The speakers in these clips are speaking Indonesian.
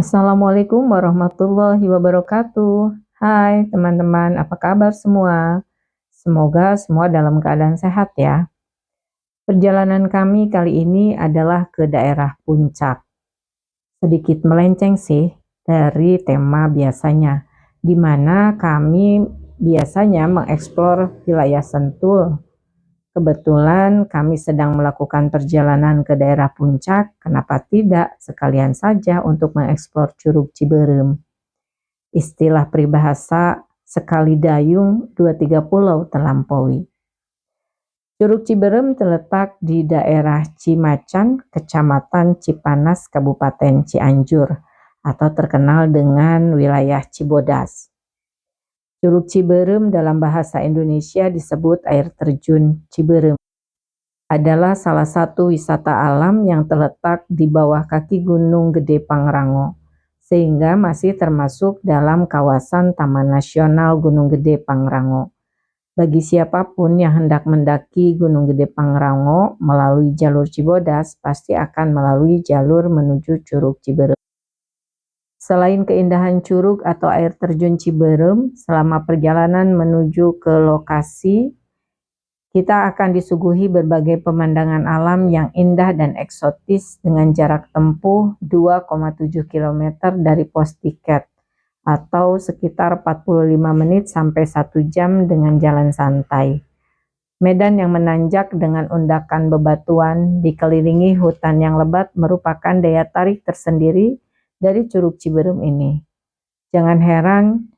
Assalamualaikum warahmatullahi wabarakatuh. Hai teman-teman, apa kabar semua? Semoga semua dalam keadaan sehat ya. Perjalanan kami kali ini adalah ke daerah Puncak. Sedikit melenceng sih dari tema biasanya, di mana kami biasanya mengeksplor wilayah Sentul. Kebetulan kami sedang melakukan perjalanan ke daerah Puncak, kenapa tidak sekalian saja untuk mengeksplor Curug Ciberem. Istilah peribahasa sekali dayung, dua tiga pulau terlampaui. Curug Ciberem terletak di daerah Cimacan, Kecamatan Cipanas, Kabupaten Cianjur, atau terkenal dengan wilayah Cibodas. Curug Ciberem dalam bahasa Indonesia disebut air terjun Ciberem. Adalah salah satu wisata alam yang terletak di bawah kaki Gunung Gede Pangrango, sehingga masih termasuk dalam kawasan Taman Nasional Gunung Gede Pangrango. Bagi siapapun yang hendak mendaki Gunung Gede Pangrango melalui jalur Cibodas, pasti akan melalui jalur menuju Curug Ciberem. Selain keindahan curug atau air terjun Ciberem, selama perjalanan menuju ke lokasi, kita akan disuguhi berbagai pemandangan alam yang indah dan eksotis dengan jarak tempuh 2,7 km dari pos tiket atau sekitar 45 menit sampai 1 jam dengan jalan santai. Medan yang menanjak dengan undakan bebatuan dikelilingi hutan yang lebat merupakan daya tarik tersendiri dari Curug Ciberem ini. Jangan heran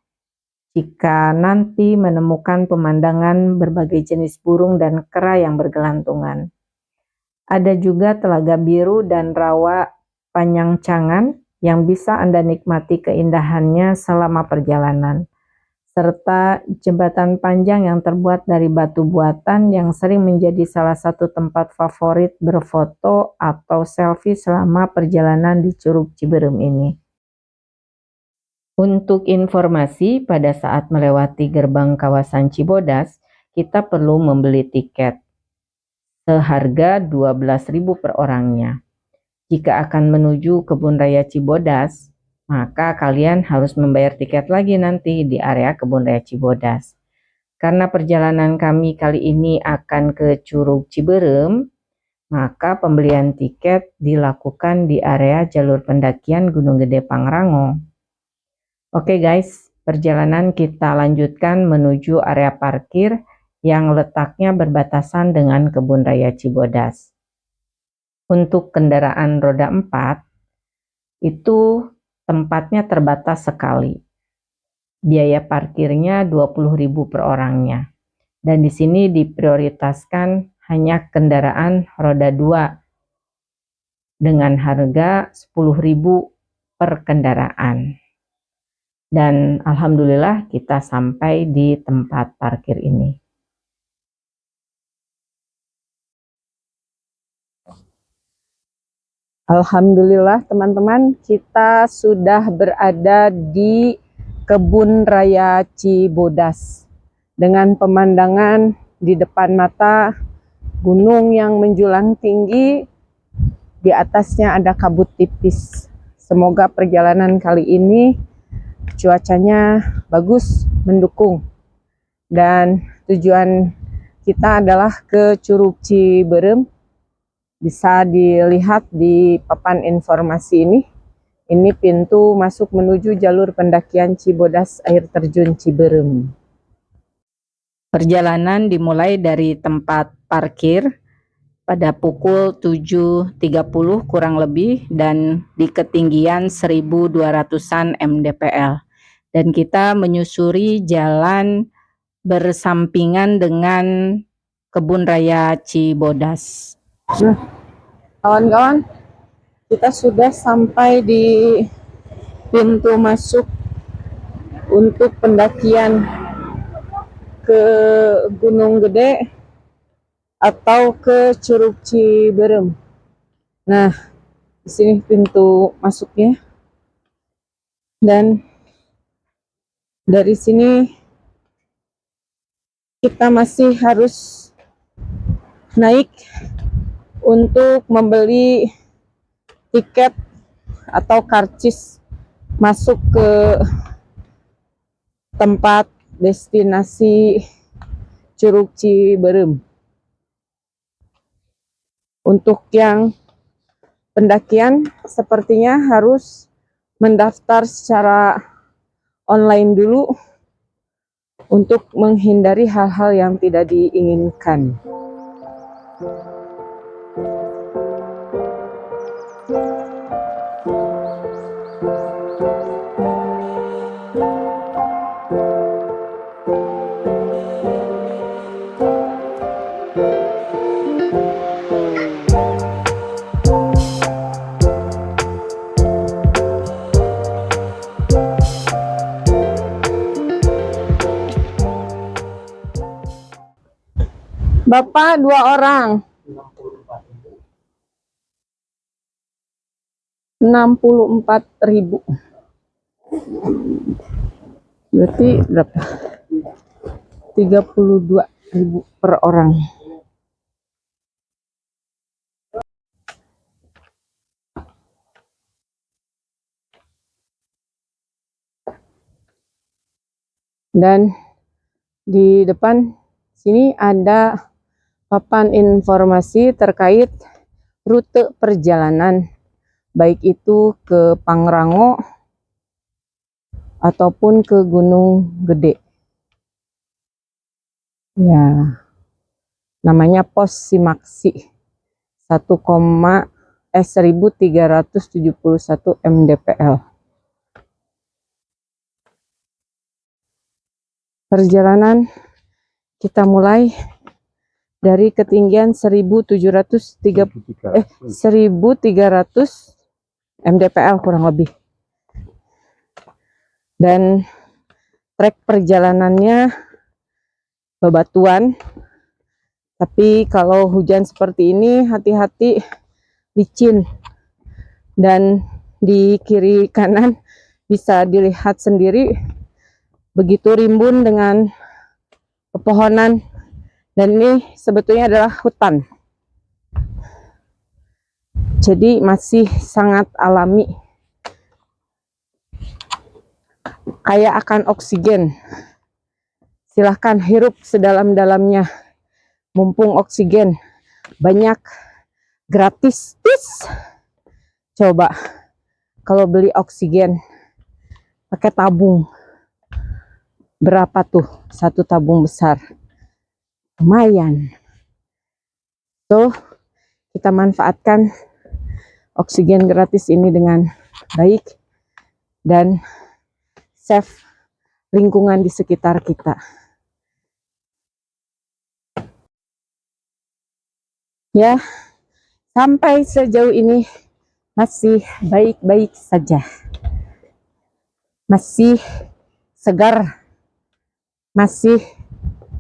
jika nanti menemukan pemandangan berbagai jenis burung dan kera yang bergelantungan. Ada juga telaga biru dan rawa Panyangcangan yang bisa Anda nikmati keindahannya selama perjalanan, serta jembatan panjang yang terbuat dari batu buatan yang sering menjadi salah satu tempat favorit berfoto atau selfie selama perjalanan di Curug Ciberem ini. Untuk informasi, pada saat melewati gerbang kawasan Cibodas, kita perlu membeli tiket seharga 12.000 per orangnya. Jika akan menuju Kebun Raya Cibodas, maka kalian harus membayar tiket lagi nanti di area Kebun Raya Cibodas. Karena perjalanan kami kali ini akan ke Curug Ciberem, maka pembelian tiket dilakukan di area jalur pendakian Gunung Gede Pangrango. Oke guys, perjalanan kita lanjutkan menuju area parkir yang letaknya berbatasan dengan Kebun Raya Cibodas. Untuk kendaraan roda 4, itu tempatnya terbatas sekali. Biaya parkirnya 20.000 per orangnya. Dan di sini diprioritaskan hanya kendaraan roda 2 dengan harga 10.000 per kendaraan. Dan alhamdulillah kita sampai di tempat parkir ini. Alhamdulillah teman-teman, kita sudah berada di Kebun Raya Cibodas dengan pemandangan di depan mata gunung yang menjulang tinggi, di atasnya ada kabut tipis. Semoga perjalanan kali ini cuacanya bagus, mendukung, dan tujuan kita adalah ke Curug Ciberem. Bisa dilihat di papan informasi ini. Ini pintu masuk menuju jalur pendakian Cibodas air terjun Ciberem. Perjalanan dimulai dari tempat parkir pada pukul 7.30 kurang lebih dan di ketinggian 1.200-an mdpl. Dan kita menyusuri jalan bersampingan dengan Kebun Raya Cibodas. Nah, kawan-kawan, kita sudah sampai di pintu masuk untuk pendakian ke Gunung Gede atau ke Curug Ciberem. Nah, di sini pintu masuknya. Dan dari sini kita masih harus naik untuk membeli tiket atau karcis masuk ke tempat destinasi Curug Ciberem. Untuk yang pendakian sepertinya harus mendaftar secara online dulu untuk menghindari hal-hal yang tidak diinginkan. Bapak 2 orang. 64.000. Berarti berapa? 32.000 per orang. Dan di depan sini ada papan informasi terkait rute perjalanan, baik itu ke Pangrango ataupun ke Gunung Gede. Ya, namanya pos Simaksi 1371 mdpl. Perjalanan kita mulai dari ketinggian 1300 mdpl kurang lebih. Dan trek perjalanannya bebatuan. Tapi kalau hujan seperti ini hati-hati, licin. Dan di kiri kanan bisa dilihat sendiri begitu rimbun dengan pepohonan, dan ini sebetulnya adalah hutan. Jadi masih sangat alami. Kaya akan oksigen. Silahkan hirup sedalam-dalamnya. Mumpung oksigen banyak gratis. Coba kalau beli oksigen pakai tabung, berapa tuh satu tabung besar? Lumayan. Tuh, kita manfaatkan oksigen gratis ini dengan baik dan save lingkungan di sekitar kita. Ya, sampai sejauh ini masih baik-baik saja. Masih segar, masih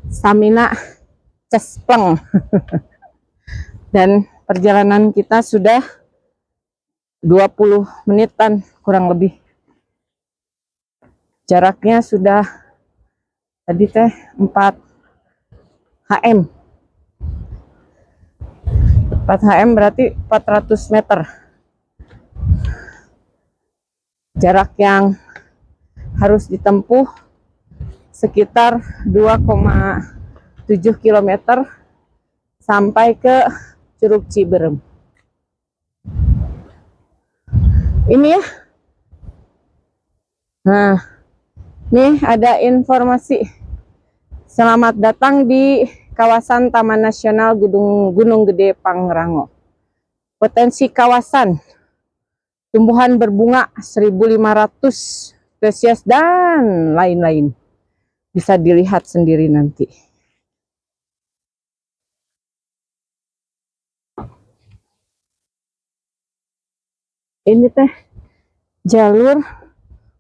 stamina cespleng. Dan perjalanan kita sudah 20 menitan kurang lebih. Jaraknya sudah tadi 4 HM. 4 HM berarti 400 meter. Jarak yang harus ditempuh sekitar 2,7 km sampai ke Curug Ciberem. Ini ya. Nah, nih ada informasi. Selamat datang di kawasan Taman Nasional Gunung Gede Pangrango. Potensi kawasan, tumbuhan berbunga 1.500 spesies dan lain-lain. Bisa dilihat sendiri nanti. Ini teh jalur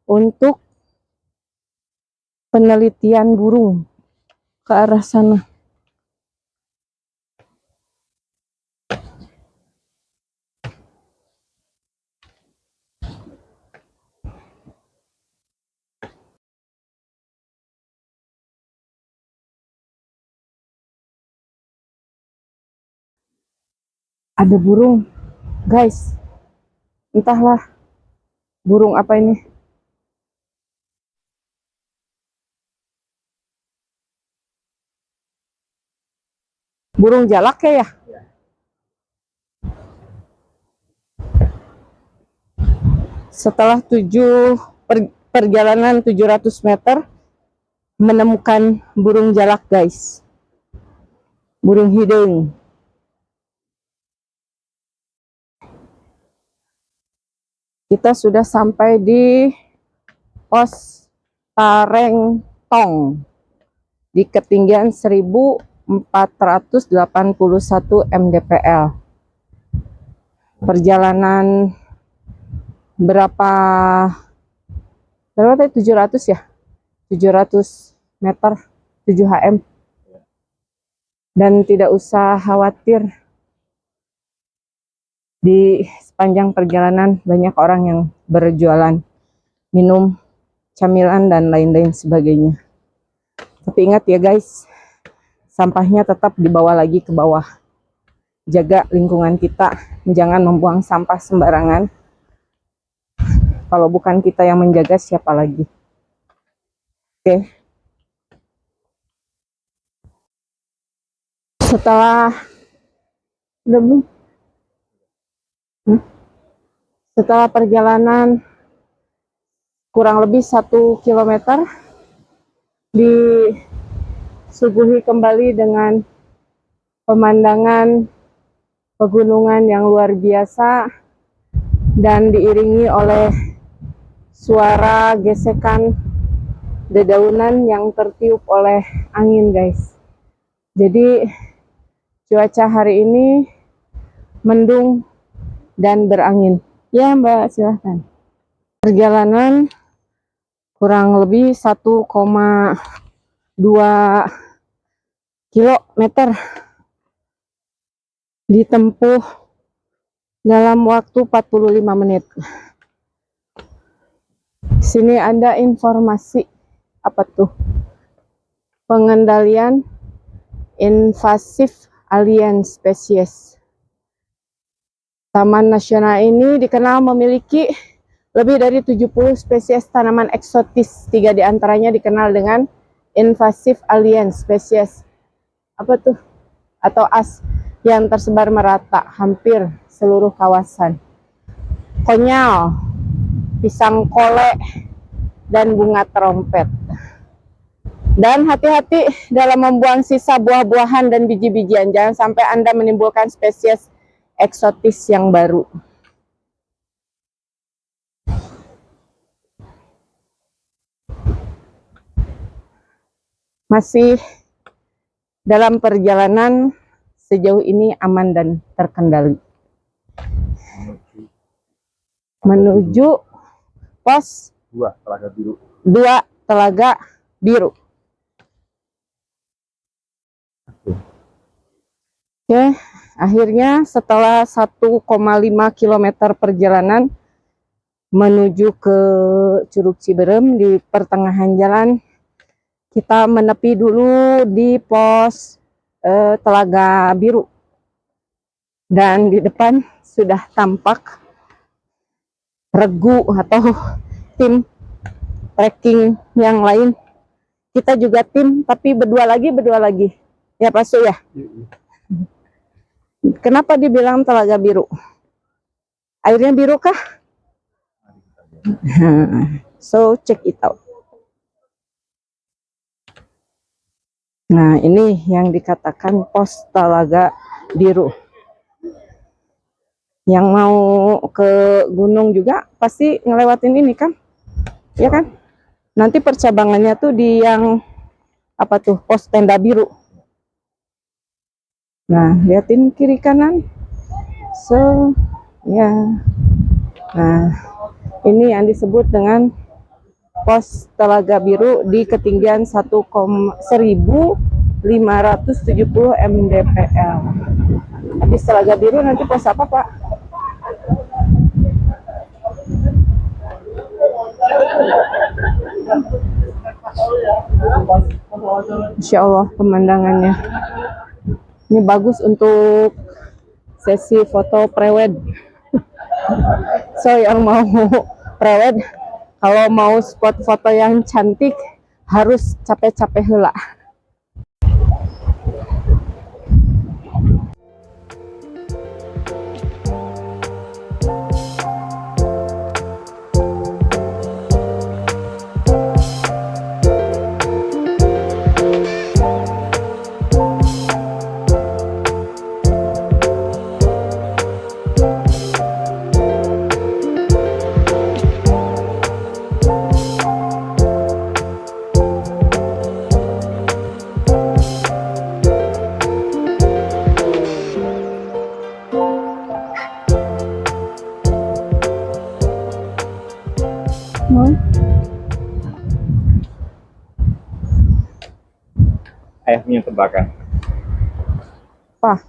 untuk penelitian burung ke arah sana. Ada burung, guys. Entahlah burung apa ini. Burung jalak ya? Setelah perjalanan 700 meter menemukan burung jalak, guys. Burung hidung. Kita sudah sampai di pos Parengtong di ketinggian 1481 mdpl. Perjalanan berapa tadi, 700 ya? 700 meter, 7 HM. Dan tidak usah khawatir, di sepanjang perjalanan banyak orang yang berjualan minum, camilan, dan lain-lain sebagainya. Tapi ingat ya guys, sampahnya tetap dibawa lagi ke bawah. Jaga lingkungan kita, jangan membuang sampah sembarangan. Kalau bukan kita yang menjaga, siapa lagi? Oke. Setelah perjalanan kurang lebih 1 kilometer, disuguhi kembali dengan pemandangan pegunungan yang luar biasa dan diiringi oleh suara gesekan dedaunan yang tertiup oleh angin, guys. Jadi cuaca hari ini mendung dan berangin. Ya Mbak, silahkan. Perjalanan kurang lebih 1,2 kilometer ditempuh dalam waktu 45 menit. Sini ada informasi apa tuh? Pengendalian invasif alien spesies. Taman nasional ini dikenal memiliki lebih dari 70 spesies tanaman eksotis. 3 diantaranya dikenal dengan invasif alien spesies. Apa tuh? Atau AS, yang tersebar merata hampir seluruh kawasan. Konyol, pisang kole, dan bunga trompet. Dan hati-hati dalam membuang sisa buah-buahan dan biji-bijian. Jangan sampai Anda menimbulkan spesies eksotis yang baru. Masih dalam perjalanan, sejauh ini aman dan terkendali. Menuju pos 2 Telaga Biru. Oke, akhirnya setelah 1,5 km perjalanan menuju ke Curug Ciberem, di pertengahan jalan kita menepi dulu di pos Telaga Biru. Dan di depan sudah tampak regu atau tim trekking yang lain. Kita juga tim, tapi berdua lagi. Ya Pak Su ya? Kenapa dibilang Telaga Biru? Airnya biru kah? So check it out. Nah, ini yang dikatakan pos Telaga Biru. Yang mau ke gunung juga pasti ngelewatin ini kan? Ya kan? Nanti percabangannya tuh di yang apa tuh? Pos Tenda Biru. Nah, liatin kiri kanan. So, ya. Nah, ini yang disebut dengan pos Telaga Biru di ketinggian 1570 mdpl. Habis Telaga Biru nanti pos apa Pak? Insya Allah pemandangannya ini bagus untuk sesi foto prewed. So yang mau prewed, kalau mau spot foto yang cantik harus capek-capek heula. Ayahnya tebakan. Apa?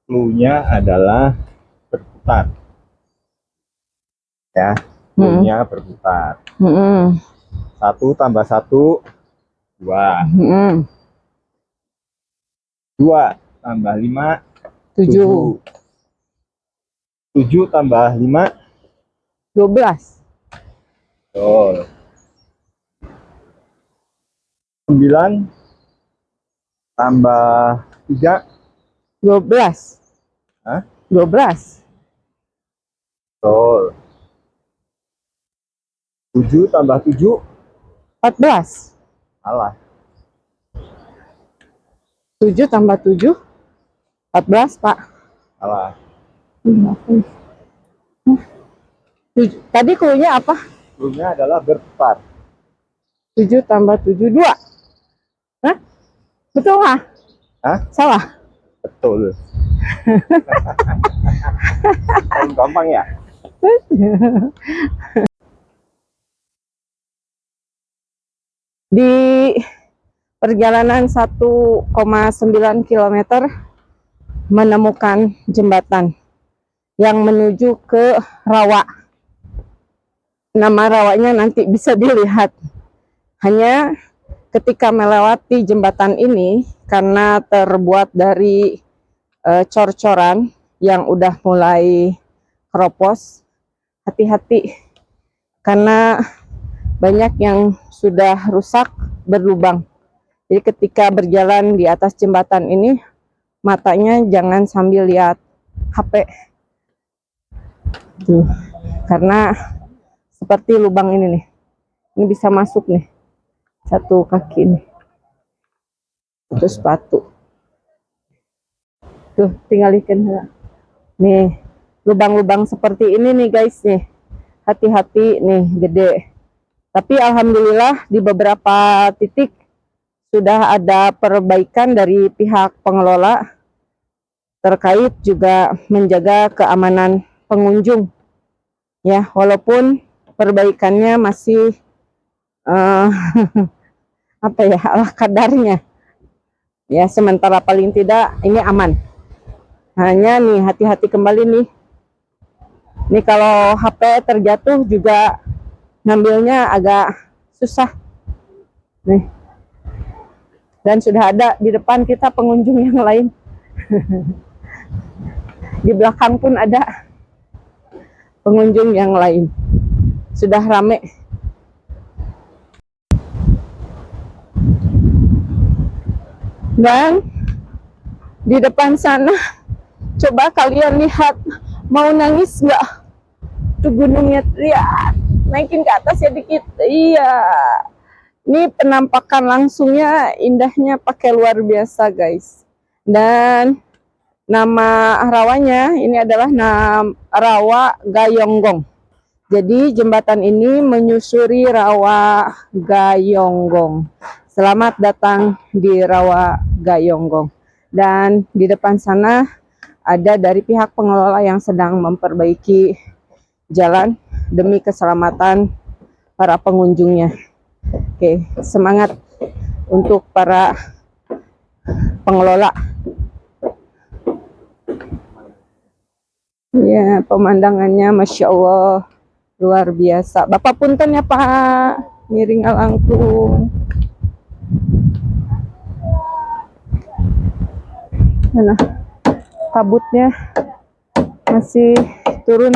Clue-nya adalah berputar. Ya, clue-nya berputar. 1 tambah 1, 2. 2 tambah 5, 7. 7 tambah 5, 12. betul. 9 tambah 3, 12. hah? 12. Betul. 7 tambah 7, 14. salah. 7 tambah 7, 14, Pak. Salah. Tadi clue-nya apa? Clue-nya adalah berputar. 7 tambah 7, 2. Hah? Betul nggak? Hah? Salah? Betul. Gampang ya? Di perjalanan 1,9 km menemukan jembatan yang menuju ke rawa. Nama rawanya nanti bisa dilihat. Hanya ketika melewati jembatan ini, karena terbuat dari cor-coran yang udah mulai keropos, hati-hati karena banyak yang sudah rusak, berlubang. Jadi ketika berjalan di atas jembatan ini, matanya jangan sambil lihat HP. Tuh. Karena seperti lubang ini nih. Ini bisa masuk nih. Satu kaki nih. Itu sepatu. Tuh, tinggal ikan. Nih, lubang-lubang seperti ini nih guys nih. Hati-hati nih, gede. Tapi alhamdulillah di beberapa titik sudah ada perbaikan dari pihak pengelola terkait juga menjaga keamanan pengunjung. Ya, walaupun perbaikannya masih apa ya, ala kadarnya. Ya, sementara paling tidak ini aman. Hanya nih hati-hati kembali nih. Ini kalau HP terjatuh juga ngambilnya agak susah. Nih. Dan sudah ada di depan kita pengunjung yang lain. Di belakang pun ada pengunjung yang lain. Sudah rame. Dan di depan sana, coba kalian lihat, mau nangis nggak? Tuh gunungnya, lihat, naikin ke atas ya dikit. Iya, ini penampakan langsungnya indahnya pakai luar biasa guys. Dan nama rawanya ini adalah Rawa Gayonggong. Jadi jembatan ini menyusuri Rawa Gayonggong. Selamat datang di Rawa Gayonggong. Dan di depan sana ada dari pihak pengelola yang sedang memperbaiki jalan demi keselamatan para pengunjungnya. Oke, semangat untuk para pengelola. Ya, pemandangannya Masya Allah luar biasa. Bapak punten ya Pak, miring alangkung. Mana kabutnya masih turun.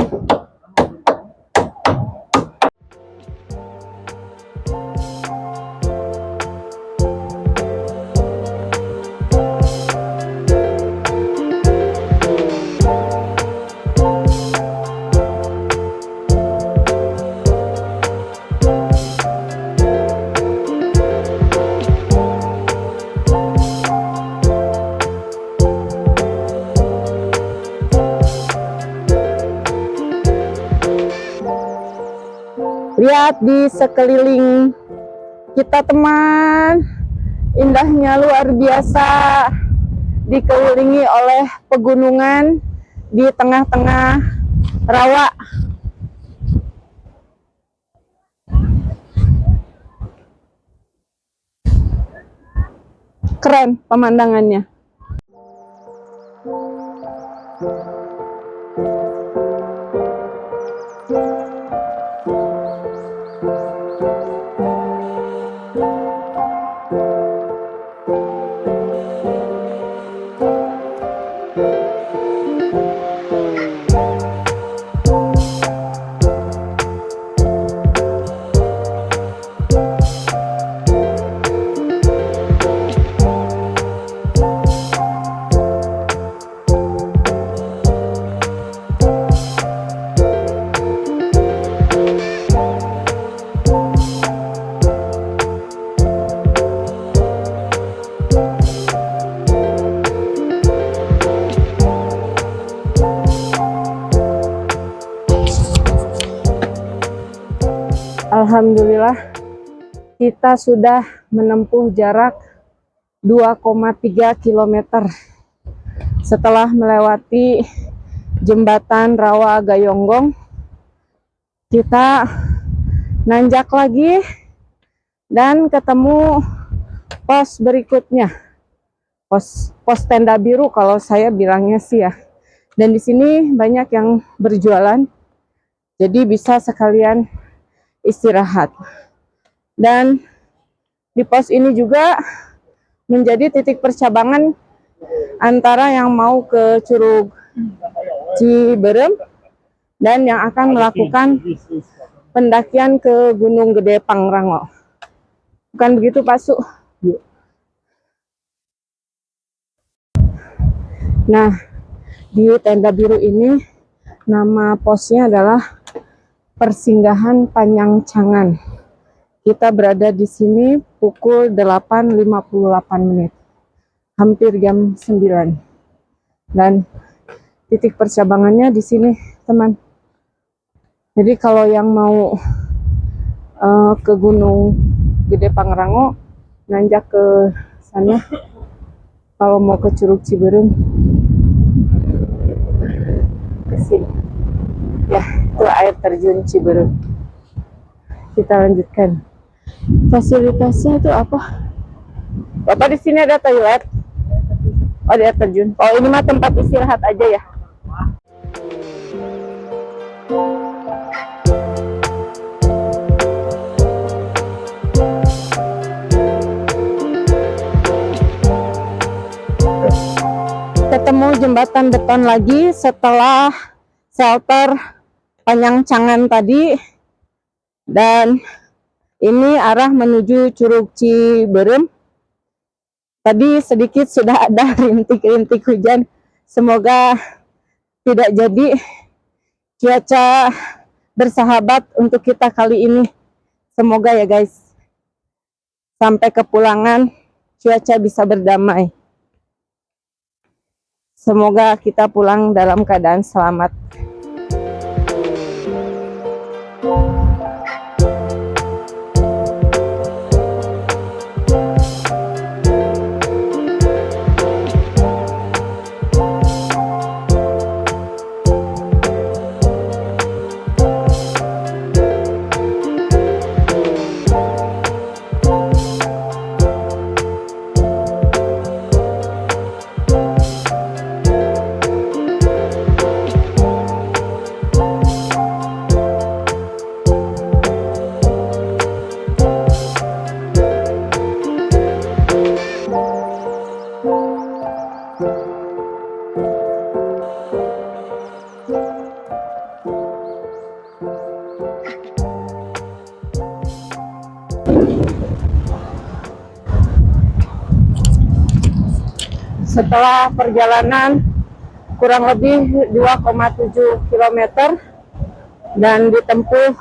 Lihat di sekeliling kita teman, indahnya luar biasa, dikelilingi oleh pegunungan di tengah-tengah rawa. Keren pemandangannya. Alhamdulillah kita sudah menempuh jarak 2,3 km setelah melewati jembatan Rawa Gayonggong. Kita nanjak lagi dan ketemu pos berikutnya, pos tenda biru kalau saya bilangnya sih ya. Dan di sini banyak yang berjualan, jadi bisa sekalian istirahat. Dan di pos ini juga menjadi titik percabangan antara yang mau ke Curug Ciberem dan yang akan melakukan pendakian ke Gunung Gede Pangrango. Bukan begitu, Pak Su? Nah, di tenda biru ini nama posnya adalah Persinggahan Panyangcangan. Kita berada di sini pukul 8.58 menit, hampir jam 9. Dan titik percabangannya di sini, teman. Jadi kalau yang mau ke Gunung Gede Pangrango, nanjak ke sana. Kalau mau ke Curug Ciberem, ke sini. Ya, itu air terjun Ciberem. Kita lanjutkan. Fasilitasnya itu apa? Bapak, di sini ada toilet. Oh, di air terjun. Oh, ini mah tempat istirahat aja ya. Ketemu jembatan beton lagi setelah shelter Panyangcangan tadi, dan ini arah menuju Curug Ciberem. Tadi sedikit sudah ada rintik-rintik hujan, semoga tidak jadi. Cuaca bersahabat untuk kita kali ini, semoga ya guys. Sampai kepulangan cuaca bisa berdamai. Semoga kita pulang dalam keadaan selamat. Setelah perjalanan kurang lebih 2,7 km dan ditempuh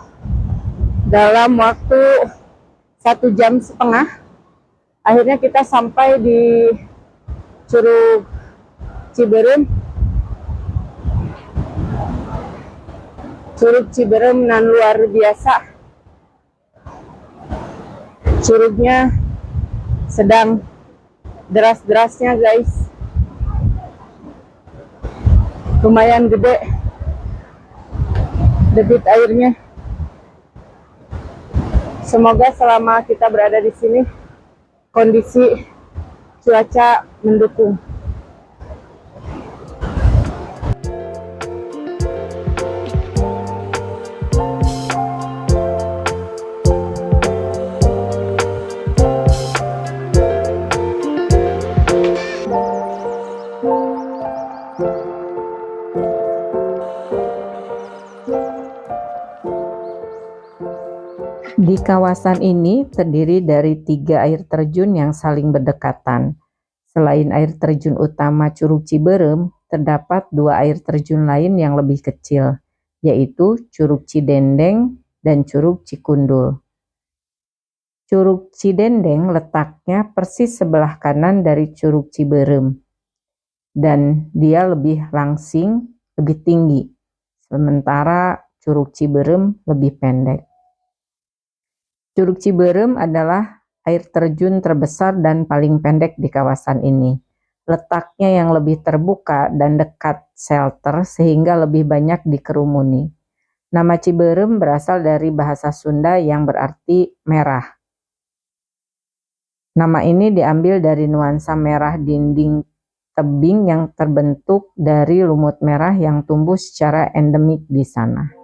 dalam waktu 1,5 jam, akhirnya kita sampai di Curug Ciberem. Curug Ciberem nan luar biasa. Curugnya sedang deras-derasnya guys, lumayan gede debit airnya. Semoga selama kita berada di sini kondisi cuaca mendukung. Di kawasan ini terdiri dari 3 air terjun yang saling berdekatan. Selain air terjun utama Curug Ciberem, terdapat 2 air terjun lain yang lebih kecil, yaitu Curug Cidendeng dan Curug Cikundul. Curug Cidendeng letaknya persis sebelah kanan dari Curug Ciberem, dan dia lebih langsing, lebih tinggi, sementara Curug Ciberem lebih pendek. Curug Ciberem adalah air terjun terbesar dan paling pendek di kawasan ini. Letaknya yang lebih terbuka dan dekat shelter sehingga lebih banyak dikerumuni. Nama Ciberem berasal dari bahasa Sunda yang berarti merah. Nama ini diambil dari nuansa merah dinding tebing yang terbentuk dari lumut merah yang tumbuh secara endemik di sana.